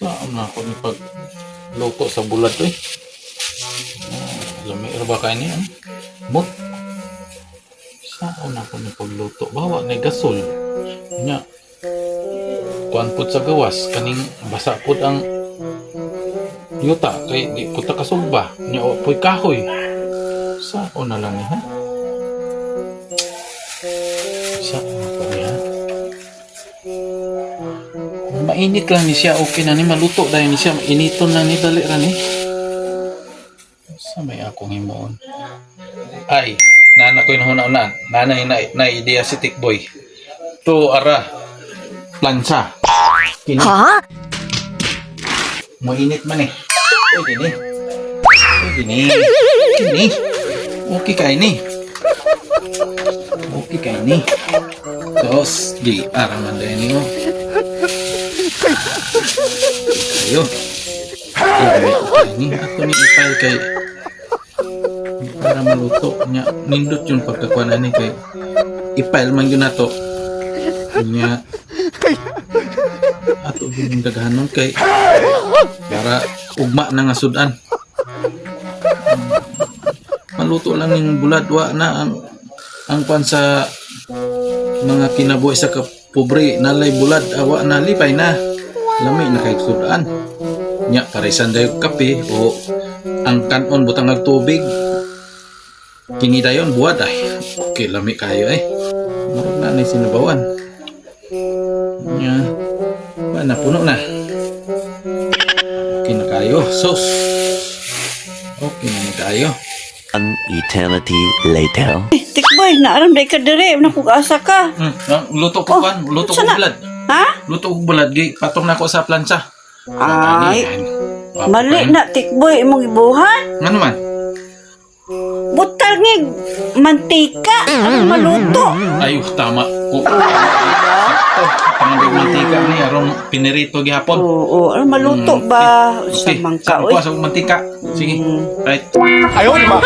Saan na ako ni pagluto sa bulat to eh. Lami ba kayo niya? Mot. Saan na ako ni pagluto? Bawa na gasol. Nya. Kuan pud sa gawas. Kaning basa pud ang yuta. Kay di ko ta kasugba. Nya o po'y kahoy. Saan na lang ha? Saan na ko niya? Mainit lang ni siya, okay na ni maluto dahil ni siya, initon lang ni dali ra ni. Sa may akong himuon. Ay, nana ko hinahuna-una. Nanay na idea si Tikboy. To ara plansa. Kini. Ha? Mainit man eh. Pwede ni. Pwede ni. Kini. Okay kay ni. Okay kay ni. Tapos, di araman dahil ni mo. Ayo. Ini ako ni ipile kay para maluto nya nindot yung pagkakuan ani kay ipile man yun nato nya ato yung daghanon kay para ugma na nga sudan. Maluto lang yung bulad wa na ang pan sa mga kinabuhi sa kapobre nalay bulad awa na lipay na lami na kay sudan nya parisan dayon kape o ang kanon butang ng tubig kini dayon buwad ay okay lami kayo marag na nay sinabawan nya mana puno na okay na kayo sos okay na kayo. An eternity later. Tikboy, naaram day ka dire, nakugasa ka. Luto ko pan, luto ko sana? bulad. Ha? Luto ko bulad, patong na ko sa plancha. Ay, mali na Tikboy imong gibuhat. Ano man? Butal ng mantika, ano maluto? Ay, tama ko. Sakto, pangalig mantika ni aron pinirito gihapon. Oo, ano maluto ba sa Okay, mangka saan oy? ko sa mantika? Sige, right. Ayaw, ma.